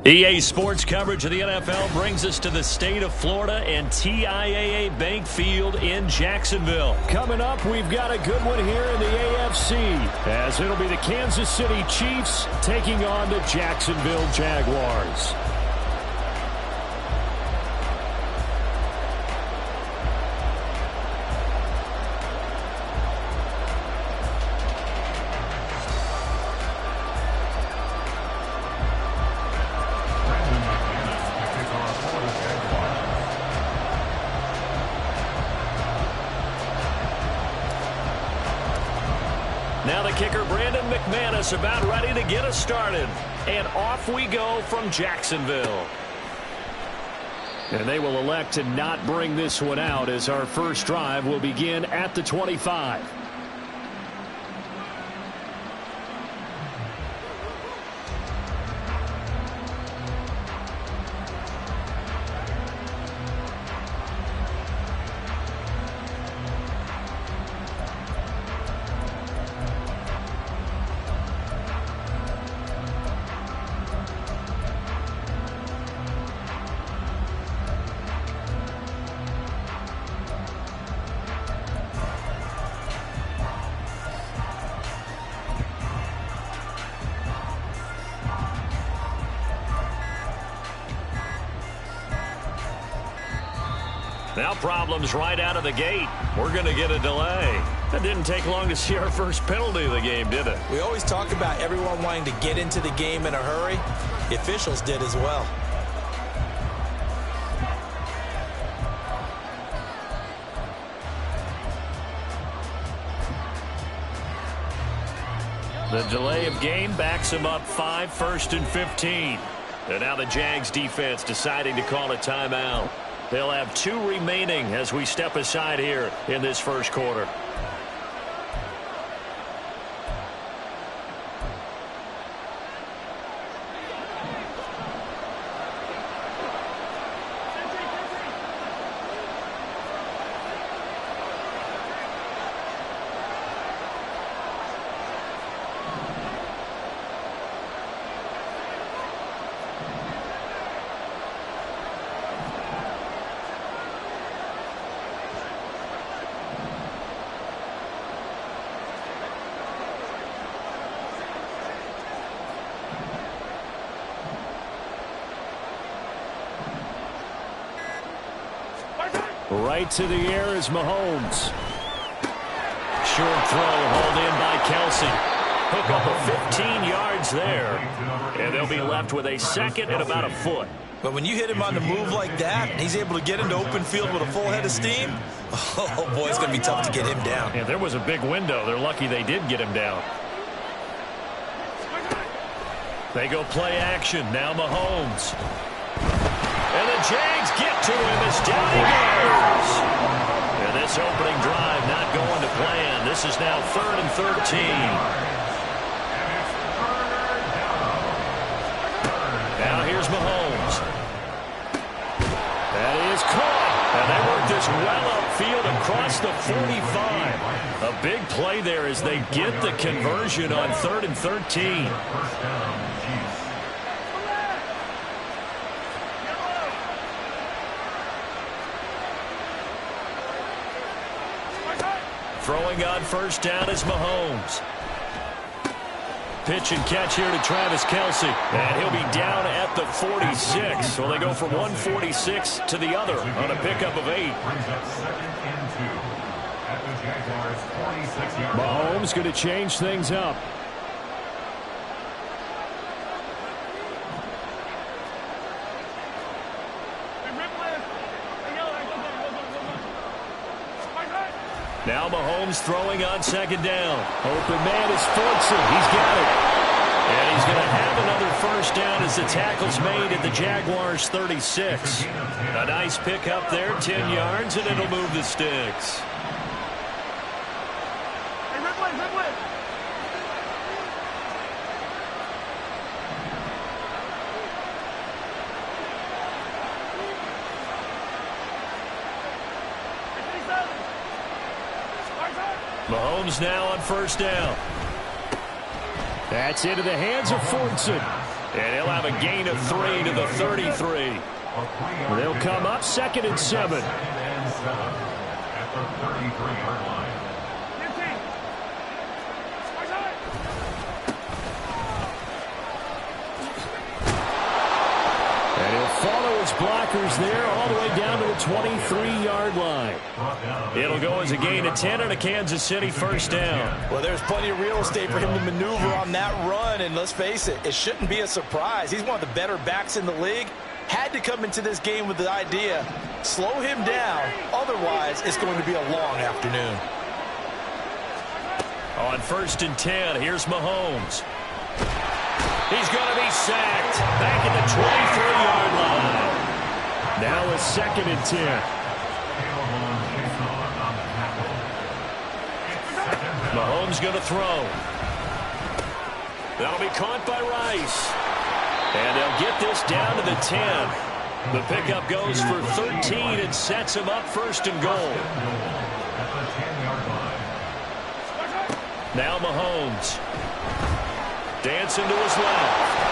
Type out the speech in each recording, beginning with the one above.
EA Sports coverage of the NFL brings us to the state of Florida and TIAA Bank Field in Jacksonville. Coming up, we've got a good one here in the AFC, as it'll be the Kansas City Chiefs taking on the Jacksonville Jaguars. Now the kicker, Brandon McManus, about ready to get us started. And off we go from Jacksonville. And they will elect to not bring this one out, as our first drive will begin at the 25. Now problems right out of the gate. We're going to get a delay. That didn't take long to see our first penalty of the game, did it? We always talk about everyone wanting to get into the game in a hurry. The officials did as well. The delay of game backs him up 5, 1st and 15. And now the Jags defense deciding to call a timeout. They'll have 2 remaining as we step aside here in this first quarter. Right to the air is Mahomes. Short throw hauled in by Kelsey. Hook up of 15 yards there. And they'll be left with a second and about a foot. But when you hit him on the move like that, and he's able to get into open field with a full head of steam, oh boy, it's going to be tough to get him down. Yeah, there was a big window. They're lucky they did get him down. They go play action. Now Mahomes. And the Jags get to him as down he goes. And this opening drive not going to plan. This is now 3rd and 13. Now here's Mahomes. That is caught. And they work this well upfield across the 45. A big play there as they get the conversion on 3rd and 13. Throwing on first down is Mahomes. Pitch and catch here to Travis Kelsey. And he'll be down at the 46. So they go from 146 to the other on a pickup of 8. Mahomes going to change things up. Now Mahomes throwing on second down. Open man is Fortson. He's got it. And he's going to have another first down as the tackle's made at the Jaguars' 36. A nice pickup there, 10 yards, and it'll move the sticks. Mahomes now on first down. That's into the hands of Fortson. And he'll have a gain of 3 to the 33. They'll come up 2nd and 7. And he'll follow his blockers there all the way down to the 23-yard line. It'll go as a gain of 10 and a Kansas City first down. Well, there's plenty of real estate for him to maneuver on that run, and let's face it, it shouldn't be a surprise. He's one of the better backs in the league. Had to come into this game with the idea, slow him down, otherwise it's going to be a long afternoon. On 1st and 10, here's Mahomes. He's going to be sacked back at the 23-yard line. Now a 2nd and 10. Mahomes going to throw. That'll be caught by Rice. And they'll get this down to the 10. The pickup goes for 13 and sets him up 1st and goal. Now Mahomes. Dancing to his left.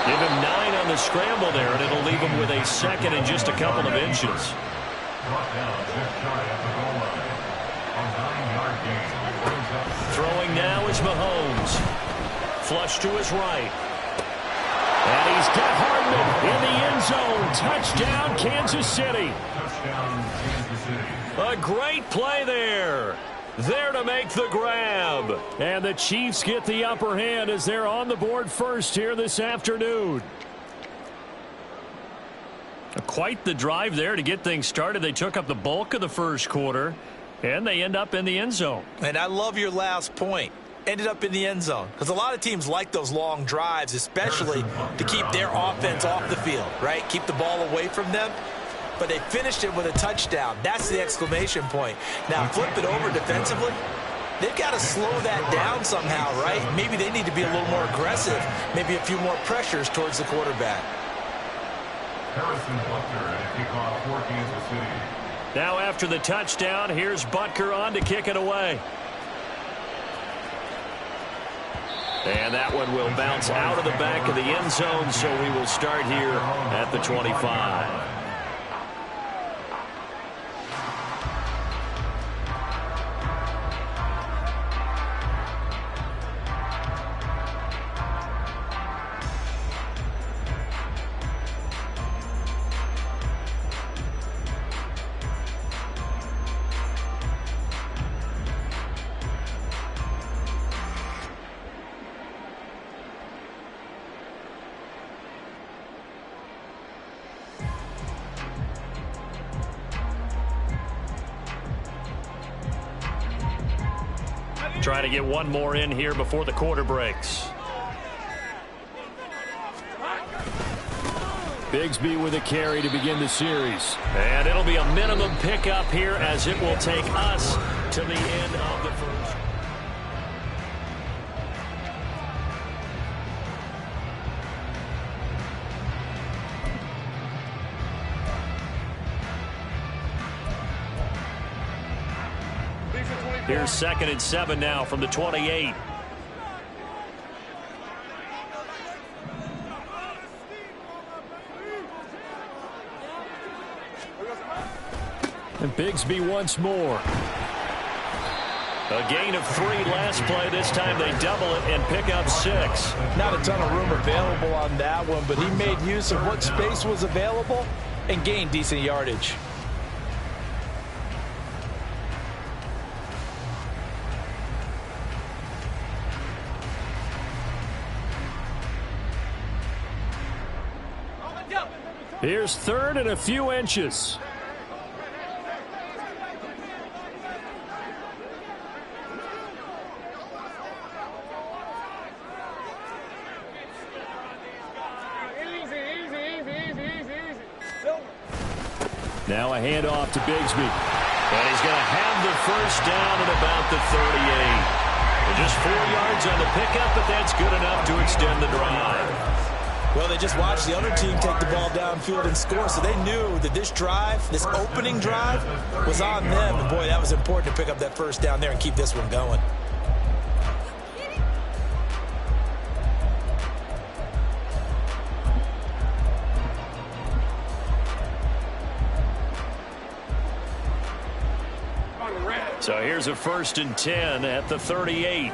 Give him 9 on the scramble there, and it'll leave him with a 2nd and just a couple of inches. Throwing now is Mahomes. Flush to his right. And he's got Hardman in the end zone. Touchdown, Kansas City. A great play there. There to make the grab. And the Chiefs get the upper hand as they're on the board first here this afternoon. Quite the drive there to get things started. They took up the bulk of the first quarter, and they end up in the end zone. And I love your last point. Ended up in the end zone. Because a lot of teams like those long drives, especially to keep their offense off the field, right? Keep the ball away from them. But they finished it with a touchdown. That's the exclamation point. Now, flip it over defensively. They've got to slow that down somehow, right? Maybe they need to be a little more aggressive. Maybe a few more pressures towards the quarterback. Harrison Butker at kickoff for Kansas City. Now after the touchdown, here's Butker on to kick it away. And that one will bounce out of the back of the end zone, so we will start here at the 25. Try to get one more in here before the quarter breaks. Bigsby with a carry to begin the series. And it'll be a minimum pickup here as it will take us to the end of the first. Here's 2nd and 7 now from the 28. And Bigsby once more. A gain of 3 last play. This time they double it and pick up 6. Not a ton of room available on that one, but he made use of what space was available and gained decent yardage. Here's 3rd and a few inches. Now a handoff to Bigsby. And he's going to have the first down at about the 38. And just 4 yards on the pickup, but that's good enough to extend the drive. Well, they just watched the other team take the ball downfield and score, so they knew that this drive, this opening drive, was on them. And, boy, that was important to pick up that first down there and keep this one going. So here's a 1st and 10 at the 38.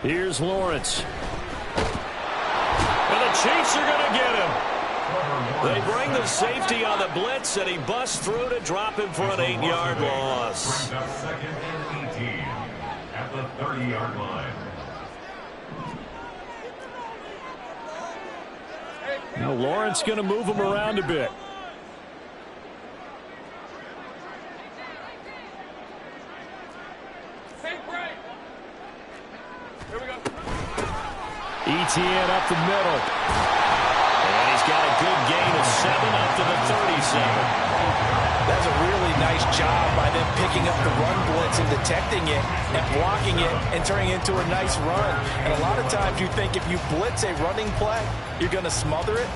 Here's Lawrence. And the Chiefs are going to get him. They bring the safety on the blitz, and he busts through to drop him for an 8-yard loss. Brings up 2nd and 18 at the 30-yard line. Now Lawrence going to move him around a bit. Etienne up the middle. And he's got a good gain of 7 up to the 37. That's a really nice job by them picking up the run blitz and detecting it and blocking it and turning it into a nice run. And a lot of times you think if you blitz a running play, you're going to smother it.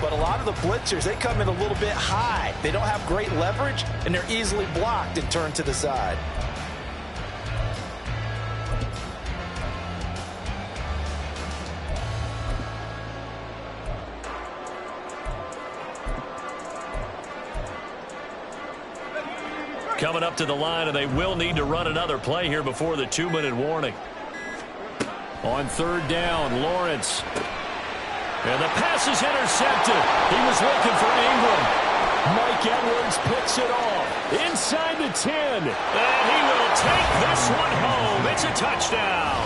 But a lot of the blitzers, they come in a little bit high. They don't have great leverage, and they're easily blocked and turned to the side. Coming up to the line, and they will need to run another play here before the 2-minute warning. On 3rd down, Lawrence. And the pass is intercepted. He was looking for Ingram. Mike Edwards picks it off. Inside the 10. And he will take this one home. It's a touchdown.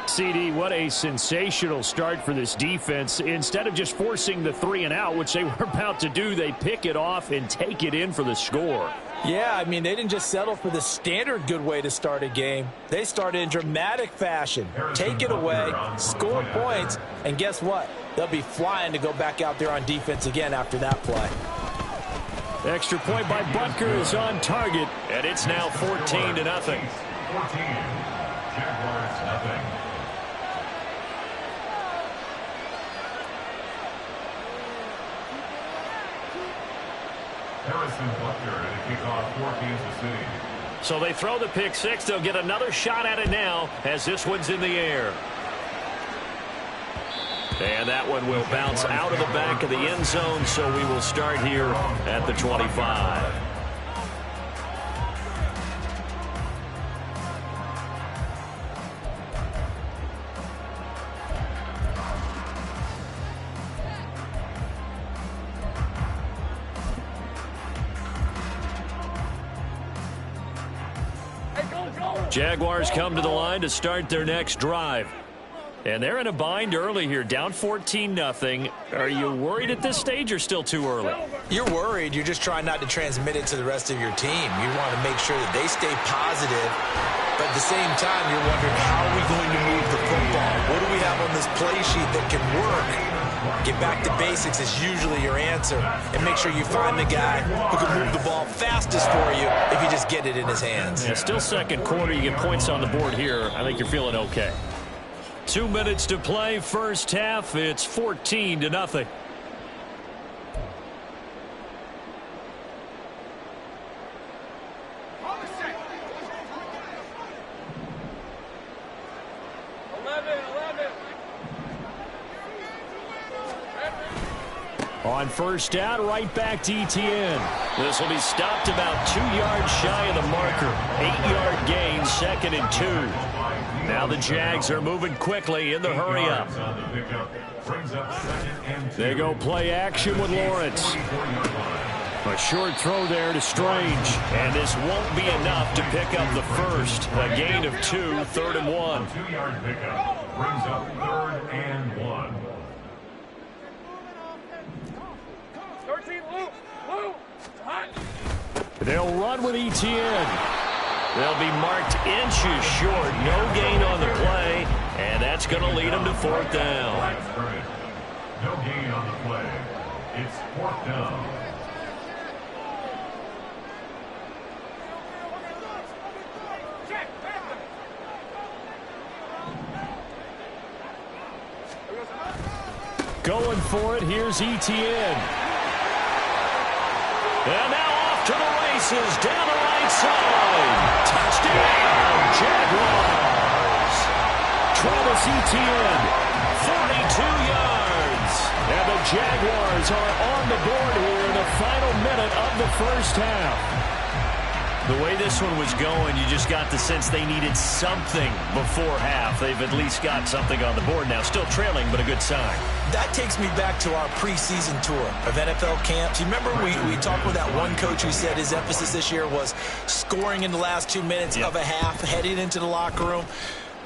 CD, what a sensational start for this defense. Instead of just forcing the 3 and out, which they were about to do, they pick it off and take it in for the score. Yeah, I mean, they didn't just settle for the standard good way to start a game. They started in dramatic fashion. Take it away, score points, and guess what? They'll be flying to go back out there on defense again after that play. Extra point by Butker is on target. And it's now 14-0. 14. Jaguars nothing. Harrison Butker at a kickoff for Kansas City. So they throw the pick six. They'll get another shot at it now as this one's in the air. And that one will bounce out of the back of the end zone, so we will start here at the 25. Jaguars come to the line to start their next drive. And they're in a bind early here, down 14-0. Are you worried at this stage or still too early? You're worried. You're just trying not to transmit it to the rest of your team. You want to make sure that they stay positive. But at the same time, you're wondering, how are we going to move the football? What do we have on this play sheet that can work? Get back to basics is usually your answer. And make sure you find the guy who can move the ball fastest for you if you just get it in his hands. Yeah, still second quarter. You get points on the board here. I think you're feeling okay. 2 minutes to play, first half. It's 14-0. On first down, right back to Etienne. This will be stopped about 2 yards shy of the marker. 8-yard gain, 2nd and 2. Now the Jags are moving quickly in the hurry-up. They go play action with Lawrence. A short throw there to Strange. And this won't be enough to pick up the first. A gain of 2, 3rd and 1. 2-yard pickup brings up 3rd and 1. 13, Lou, They'll run with Etienne. They'll be marked inches short. No gain on the play, and that's going to lead them to 4th down. No gain on the play. It's 4th down. Going for it, here's Etienne. And now off to the races, down the right side. Touchdown, Jaguars. Travis Etienne. 42 yards. And the Jaguars are on the board here in the the final minute of the first half. The way this one was going, you just got the sense they needed something before half. They've at least got something on the board now. Still trailing, but a good sign. That takes me back to our preseason tour of NFL camps. You remember we talked with that one coach who said his emphasis this year was scoring in the last 2 minutes of a half, heading into the locker room.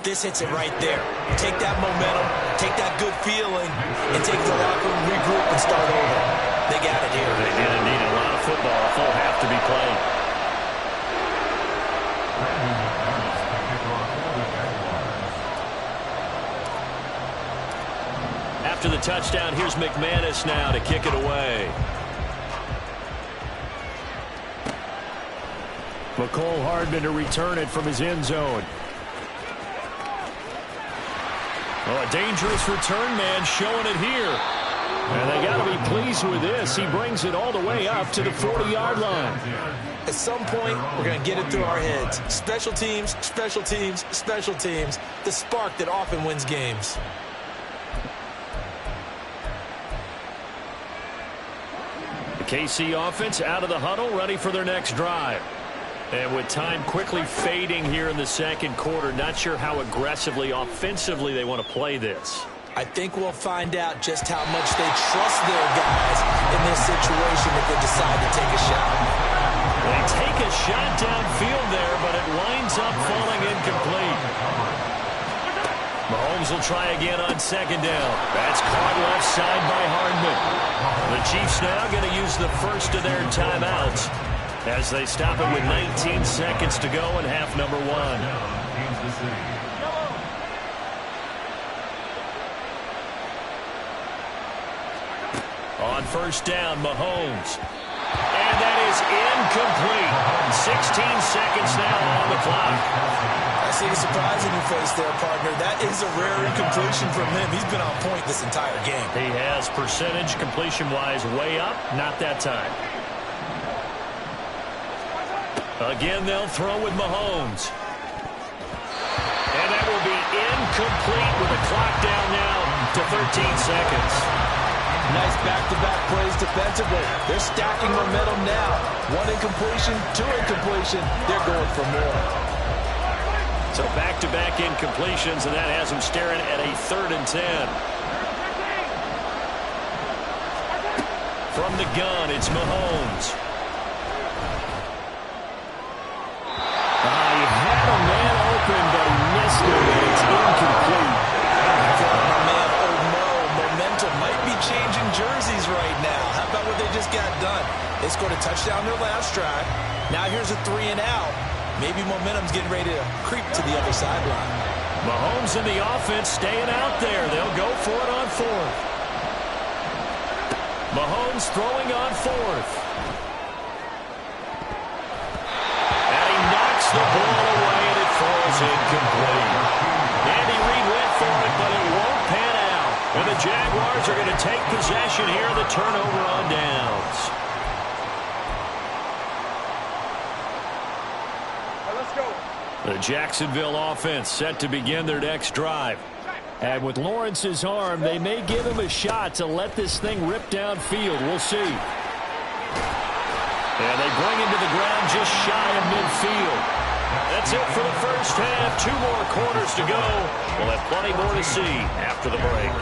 This hits it right there. Take that momentum, take that good feeling, and take it to the locker room, regroup, and start over. They got it here. They did indeed. A lot of football, a full half to be played. After the touchdown, here's McManus now to kick it away. McCole Hardman to return it from his end zone. Oh, a dangerous return man showing it here. And they got to be pleased with this. He brings it all the way up to the 40-yard line. At some point, we're going to get it through our heads. Special teams, special teams, special teams. The spark that often wins games. The KC offense out of the huddle, ready for their next drive. And with time quickly fading here in the second quarter, not sure how aggressively, offensively they want to play this. I think we'll find out just how much they trust their guys in this situation if they decide to take a shot. They take a shot downfield there, but it winds up falling incomplete. Mahomes will try again on second down. That's caught left side by Hardman. The Chiefs now going to use the first of their timeouts as they stop it with 19 seconds to go in half number one. On first down, Mahomes. And that is incomplete. 16 seconds now on the clock. I see the surprise in your face there, partner. That is a rare incompletion from him. He's been on point this entire game. He has percentage completion-wise way up. Not that time. Again, they'll throw with Mahomes. And that will be incomplete with the clock down now to 13 seconds. Nice back-to-back plays defensively. They're stacking momentum now. One incompletion, two incompletion. They're going for more. So back-to-back incompletions, and that has them staring at a 3rd and 10. From the gun, it's Mahomes. He had a man open, but he missed it, and it's incomplete. My man, momentum might be changing jerseys right now. How about what they just got done? They scored a touchdown their last drive. Now here's a 3 and out. Maybe momentum's getting ready to creep to the other sideline. Mahomes and the offense staying out there. They'll go for it on 4th. Mahomes throwing on 4th. And he knocks the ball away, and it falls incomplete. Andy Reid went for it, but it won't pan out. And the Jaguars are going to take possession here, the turnover on downs. The Jacksonville offense set to begin their next drive. And with Lawrence's arm, they may give him a shot to let this thing rip downfield. We'll see. And they bring him to the ground just shy of midfield. That's it for the first half. 2 more quarters to go. We'll have plenty more to see after the break.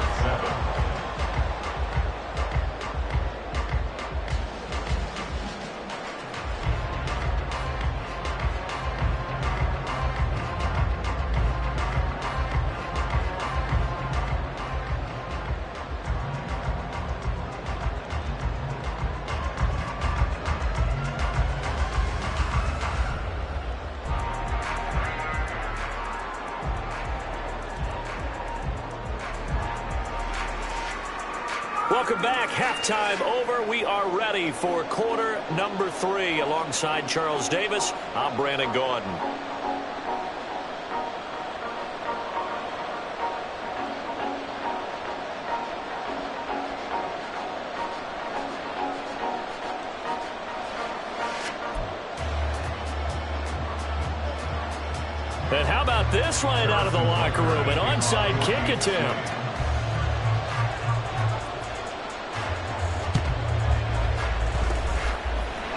Welcome back. Halftime over. We are ready for quarter number 3. Alongside Charles Davis, I'm Brandon Gaudin. And how about this right out of the locker room? An onside kick attempt.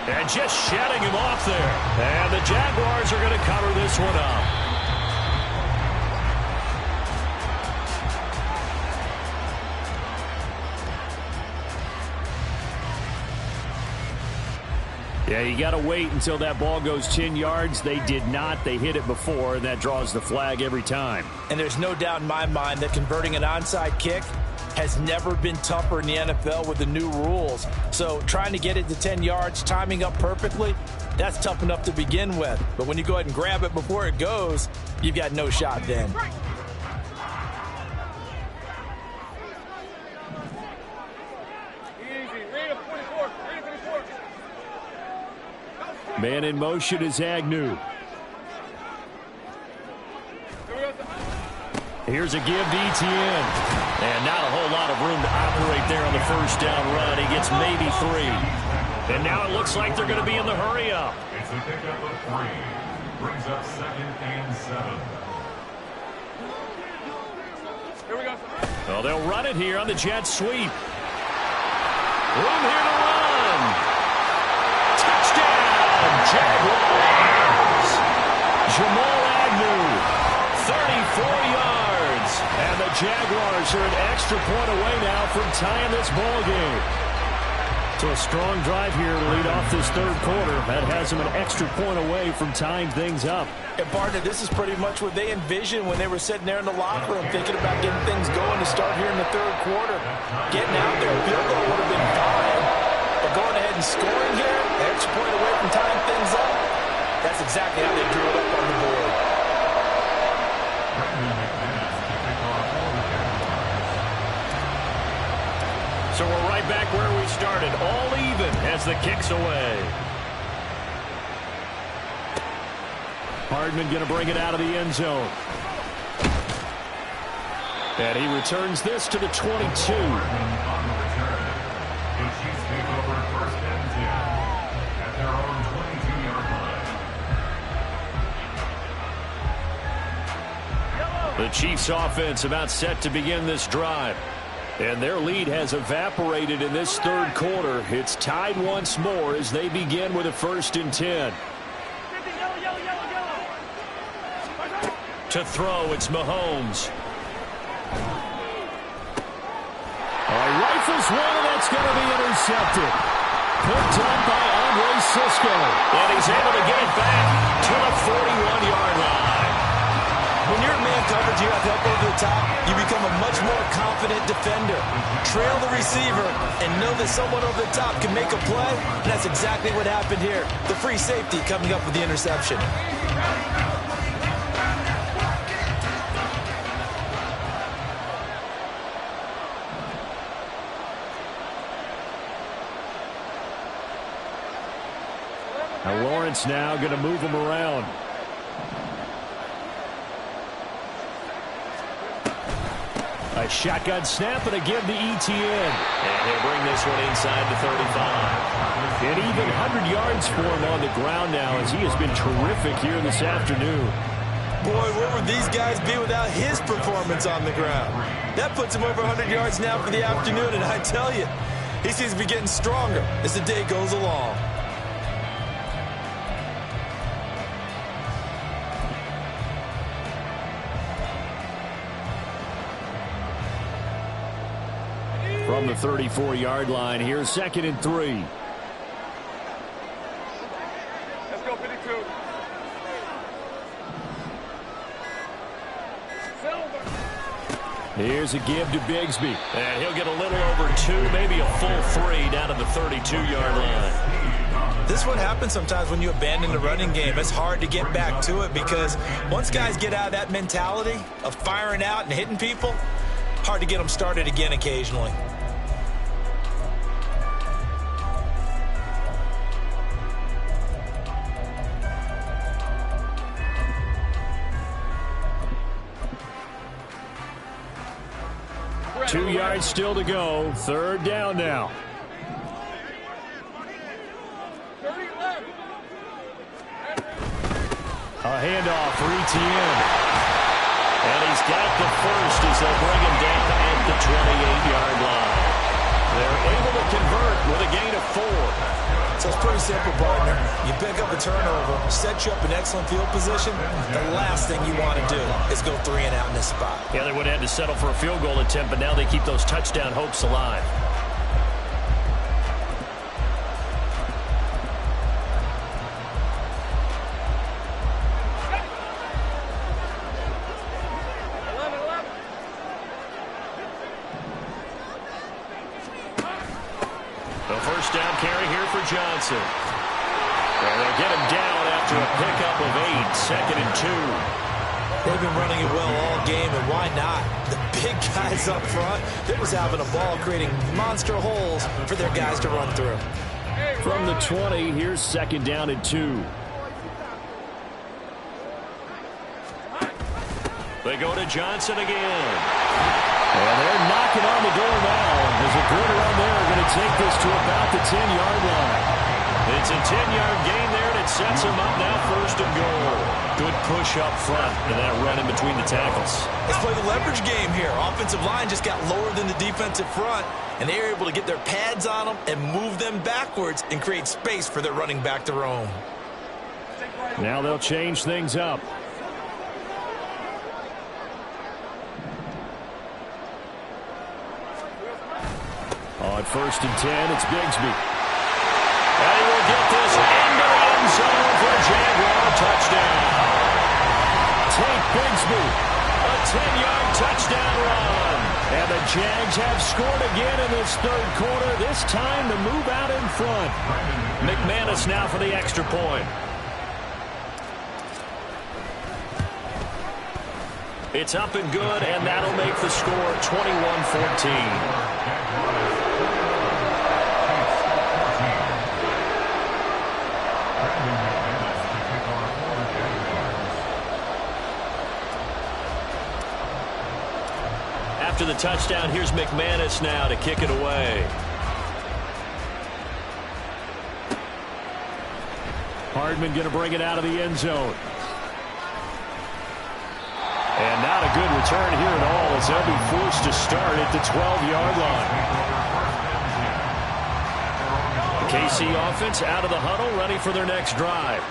And just shedding him off there. And the Jaguars are going to cover this one up. Yeah, you got to wait until that ball goes 10 yards. They did not. They hit it before, and that draws the flag every time. And there's no doubt in my mind that converting an onside kick has never been tougher in the NFL with the new rules. So trying to get it to 10 yards, timing up perfectly, that's tough enough to begin with. But when you go ahead and grab it before it goes, you've got no shot then. Man in motion is Agnew. Here's a give to Etienne. And not a whole lot of room to operate there on the first down run. He gets maybe 3. And now it looks like they're going to be in the hurry-up. It's a pickup of 3. Brings up 2nd and 7. Here we go. Well, they'll run it here on the jet sweep. Room here to run. Touchdown, Jaguars. Jamal Agnew, 34 yards. And the Jaguars are an extra point away now from tying this ball game. So a strong drive here to lead off this third quarter. That has them an extra point away from tying things up. And partner, this is pretty much what they envisioned when they were sitting there in the locker room thinking about getting things going to start here in the third quarter. Getting out there, a field goal would have been fine. But going ahead and scoring here, an extra point away from tying things up, that's exactly how they drew it up on the board. So we're right back where we started, all even as the kick's away. Hardman going to bring it out of the end zone. And he returns this to the 22. On the return, the Chiefs take over 1st and 10 at their own 22-yard line. The Chiefs offense about set to begin this drive. And their lead has evaporated in this third quarter. It's tied once more as they begin with a 1st and 10. To throw, it's Mahomes. Rifles one, and that's going to be intercepted. Picked up by Andre Cisco. And he's able to get it back to the 41-yard line. When you're in man coverage, you have help over the top, you become a much more confident defender. Trail the receiver and know that someone over the top can make a play, and that's exactly what happened here. The free safety coming up with the interception. Now Lawrence now going to move him around. A shotgun snap and a give to Etienne. And he'll bring this one inside the 35. And even 100 yards for him on the ground now as he has been terrific here this afternoon. Boy, where would these guys be without his performance on the ground? That puts him over 100 yards now for the afternoon, and I tell you, he seems to be getting stronger as the day goes along. From the 34-yard line, here's 2nd and 3. Let's go, 52. Here's a give to Bigsby. And he'll get a little over 2, maybe a full 3 down to the 32-yard line. This one happens sometimes when you abandon the running game. It's hard to get back to it because once guys get out of that mentality of firing out and hitting people, hard to get them started again occasionally. Two yards still to go. 3rd down now. A handoff for Etienne. And he's got the first as they'll bring him down at the 28-yard line. They're able to convert with a gain of 4. So it's pretty simple, partner. You pick up a turnover, set you up in excellent field position. The last thing you want to do is go 3 and out in this spot. Yeah, they would have had to settle for a field goal attempt, but now they keep those touchdown hopes alive. Johnson. And they'll get him down after a pickup of 8, 2nd and 2. They've been running it well all game, and why not? The big guys up front, they're just having a ball creating monster holes for their guys to run through. From the 20, here's 2nd down and 2. They go to Johnson again. And they're knocking on the door now. There's a good run there. Going to take this to about the 10-yard line. It's a 10-yard gain there, and it sets them up now 1st and goal. Good push up front, and that run in between the tackles. Let's play the leverage game here. Offensive line just got lower than the defensive front, and they were able to get their pads on them and move them backwards and create space for their running back to roam. Now they'll change things up. On 1st and 10, it's Bigsby. And he will get this into the end zone for a Jaguar touchdown. Tate Bigsby, a 10-yard touchdown run. And the Jags have scored again in this 3rd quarter, this time to move out in front. McManus now for the extra point. It's up and good, and that'll make the score 21-14. After the touchdown, here's McManus now to kick it away. Hardman going to bring it out of the end zone. And not a good return here at all as they'll be forced to start at the 12-yard line. The KC offense out of the huddle, ready for their next drive.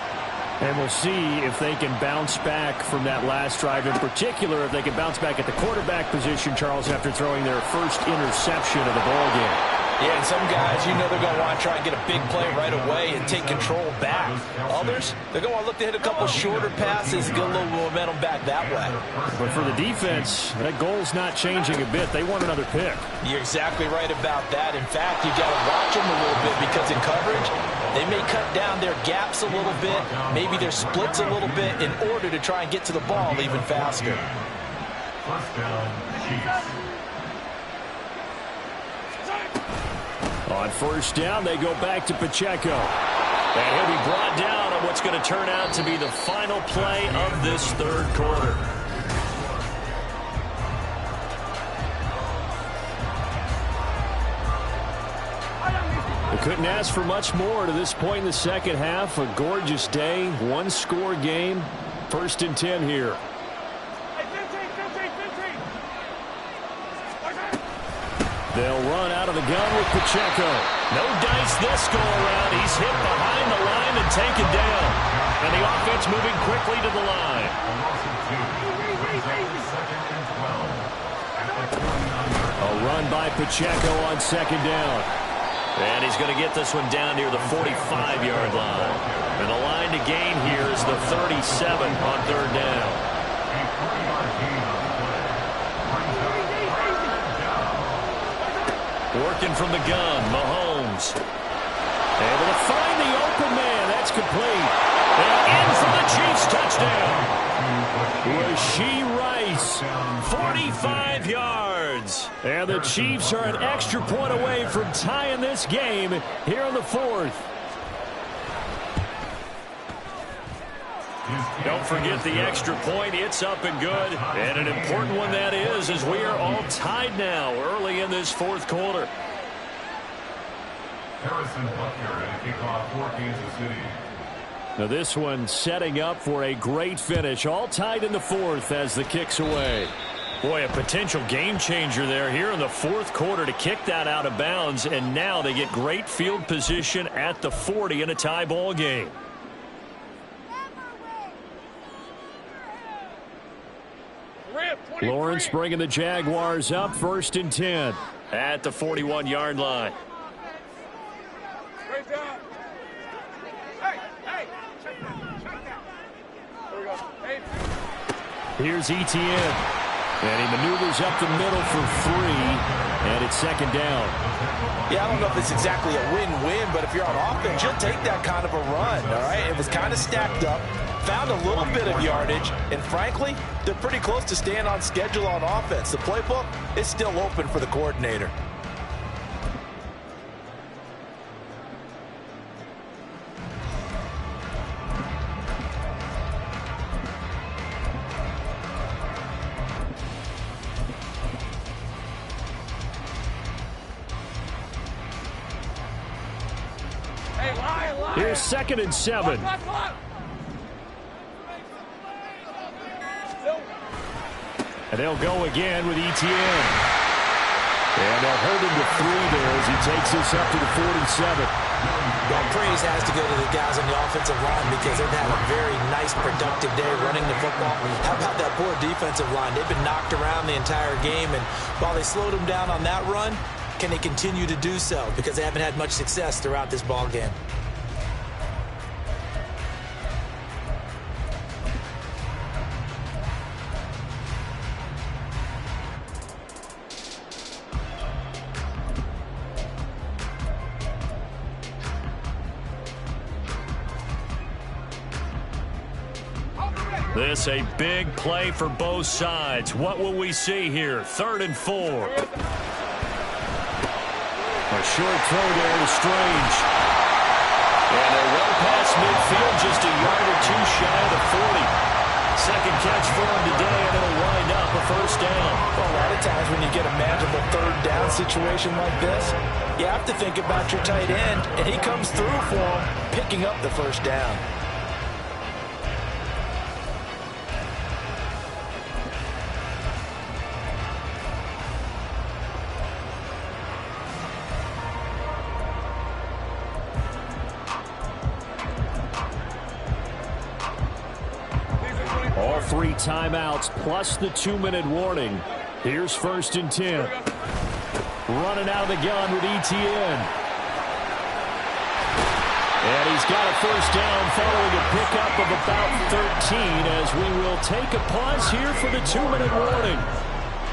And we'll see if they can bounce back from that last drive. In particular, if they can bounce back at the quarterback position, Charles, after throwing their first interception of the ball game. Yeah, and some guys, you know they're going to want to try and get a big play right away and take control back. Others, they're going to want to look to hit a couple shorter passes and get a little momentum back that way. But for the defense, that goal's not changing a bit. They want another pick. You're exactly right about that. In fact, you got to watch them a little bit because in coverage, they may cut down their gaps a little bit, maybe their splits a little bit in order to try and get to the ball even faster. 1st down, Chiefs. On 1st down, they go back to Pacheco. And he'll be brought down on what's going to turn out to be the final play of this 3rd quarter. They couldn't ask for much more to this point in the 2nd half. A gorgeous day, 1-score game. 1st and 10 here. They'll run out of the gun with Pacheco. No dice this go around. He's hit behind the line and taken down. And the offense moving quickly to the line. A run by Pacheco on 2nd down. And he's going to get this one down near the 45-yard line. And the line to gain here is the 37 on 3rd down. Working from the gun, Mahomes. Able to find the open man. That's complete. And in for the Chiefs touchdown. Rashee Rice, 45 yards. And the Chiefs are an extra point away from tying this game here in the 4th. Don't forget the extra point. It's up and good. And an important one that is, as we are all tied now early in this 4th quarter. Harrison Butker at kickoff for Kansas City. Now this one setting up for a great finish. All tied in the 4th as the kick's away. Boy, a potential game changer there here in the fourth quarter to kick that out of bounds, and now they get great field position at the 40 in a tie ball game. Lawrence bringing the Jaguars up 1st and 10 at the 41-yard line. Here's Etienne, and he maneuvers up the middle for 3, and it's 2nd down. Yeah, I don't know if it's exactly a win-win, but if you're on offense, you'll take that kind of a run, all right? It was kind of stacked up, found a little bit of yardage, and frankly, they're pretty close to staying on schedule on offense. The playbook is still open for the coordinator. Here's 2nd and 7. And they'll go again with Etienne. And they'll hold him to 3 there as he takes this up to the 47. Well, praise has to go to the guys on the offensive line because they've had a very nice, productive day running the football. How about that poor defensive line? They've been knocked around the entire game, and while they slowed them down on that run, can they continue to do so? Because they haven't had much success throughout this ball game. This a big play for both sides. What will we see here? 3rd and 4. A short throw there to Strange. And they're well past midfield, just a yard or 2 shy of the 40. Second catch for him today, and it'll wind up a 1st down. Well, a lot of times when you get a manageable 3rd down situation like this, you have to think about your tight end, and he comes through for him, picking up the 1st down. All 3 timeouts plus the 2-minute warning. Here's 1st and 10. Running out of the gun with Etienne. And he's got a 1st down following a pickup of about 13 as we will take a pause here for the 2-minute warning.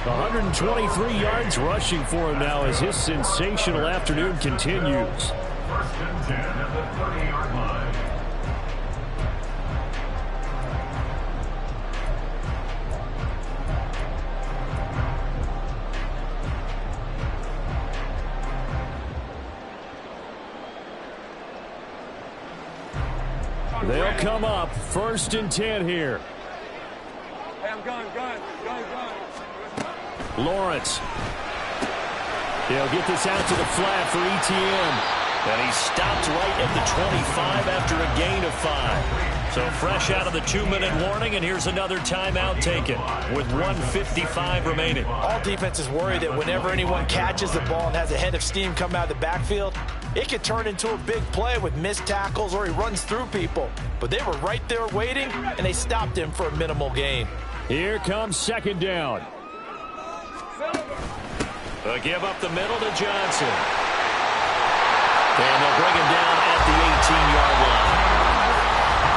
123 yards rushing for him now as his sensational afternoon continues. 1st and 10 at the 30-yard line. They'll come up 1st and 10 here. Hey, I'm going. Lawrence. He'll get this out to the flat for Etienne. And he stopped right at the 25 after a gain of 5. So fresh out of the 2-minute warning, and here's another timeout taken with 1:55 remaining. All defenses worry that whenever anyone catches the ball and has a head of steam come out of the backfield, it could turn into a big play with missed tackles or he runs through people. But they were right there waiting, and they stopped him for a minimal gain. Here comes 2nd down. They'll give up the middle to Johnson. And they'll bring him down at the 18-yard line.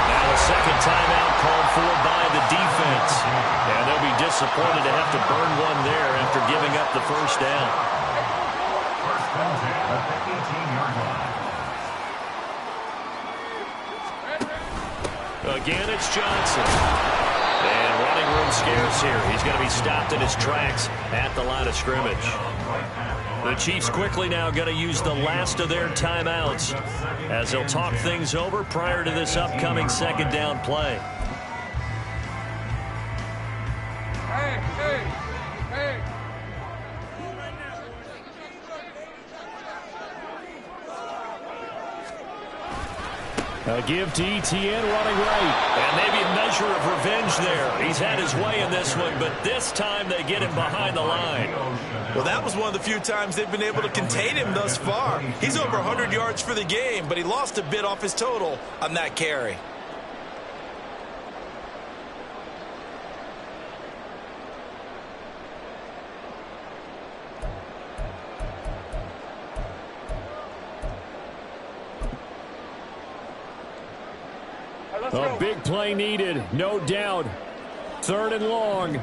Now a 2nd timeout called for by the defense. And they'll be disappointed to have to burn one there after giving up the 1st down. 1st and 10 at the 18-yard line. Again, it's Johnson. And running room scarce here. He's going to be stopped in his tracks at the line of scrimmage. The Chiefs quickly now going to use the last of their timeouts as they'll talk things over prior to this upcoming 2nd down play. Hey. A give to ETN running right. And maybe a measure of revenge there. He's had his way in this one, but this time they get him behind the line. Well, that was one of the few times they've been able to contain him thus far. He's over 100 yards for the game, but he lost a bit off his total on that carry. A big play needed, no doubt. 3rd and long.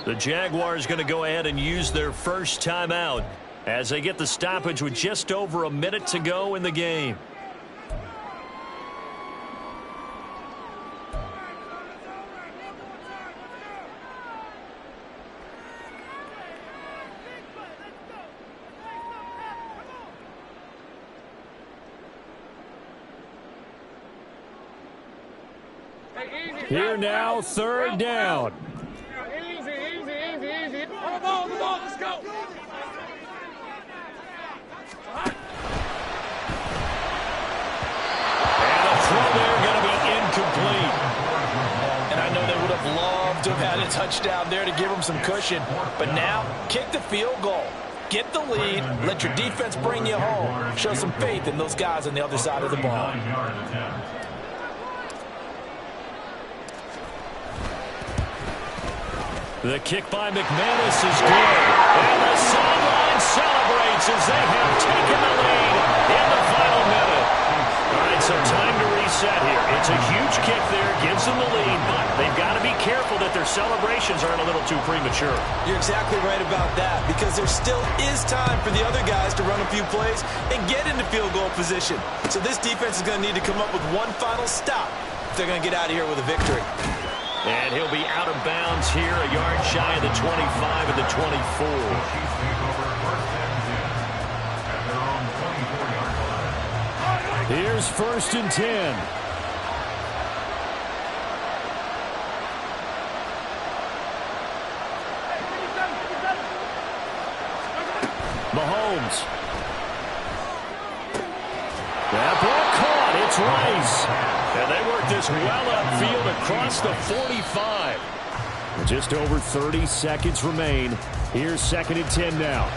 The Jaguars going to go ahead and use their first timeout as they get the stoppage with just over a minute to go in the game. Here now, 3rd down. Easy. On the ball, let's go. And a throw there going to be incomplete. And I know they would have loved to have had a touchdown there to give them some cushion. But now, kick the field goal. Get the lead. Let your defense bring you home. Show some faith in those guys on the other side of the ball. The kick by McManus is good. And the sideline celebrates as they have taken the lead in the final minute. All right, so time to reset here. It's a huge kick there, gives them the lead, but they've got to be careful that their celebrations aren't a little too premature. You're exactly right about that, because there still is time for the other guys to run a few plays and get into field goal position. So this defense is going to need to come up with one final stop if they're going to get out of here with a victory. And he'll be out of bounds here, a yard shy of the 25 and the 24. Here's 1st and 10. Mahomes. That ball caught. It's Rice. And they work this well upfield across the 45. Just over 30 seconds remain. Here's 2nd and 10 now.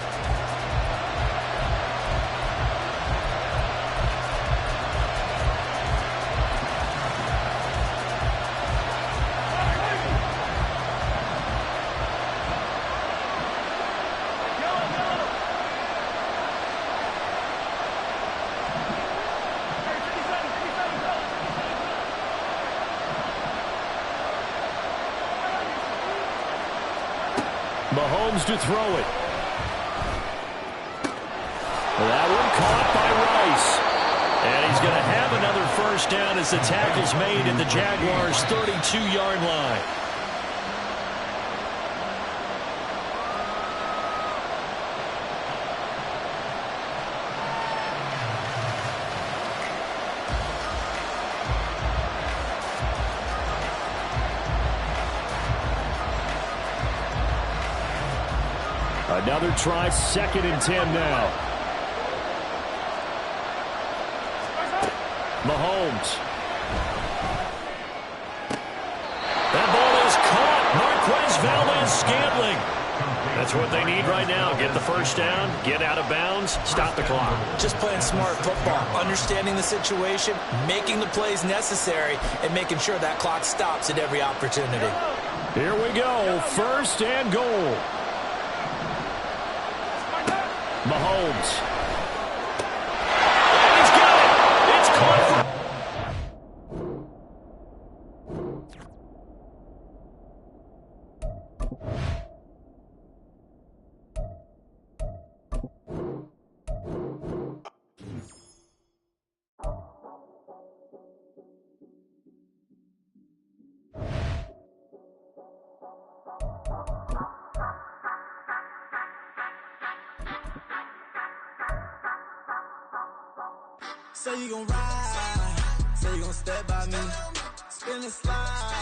Mahomes to throw it. That one caught by Rice. And he's going to have another first down as the tackle's made at the Jaguars' 32-yard line. Another try, 2nd and 10 now. Mahomes. That ball is caught. Marquez Valdes-Scantling. That's what they need right now. Get the first down, get out of bounds, stop the clock. Just playing smart football, understanding the situation, making the plays necessary, and making sure that clock stops at every opportunity. Here we go, 1st and goal. Mahomes. And he's got it. It's caught for... Say you gon' ride, say you gon' step by me, spin and slide.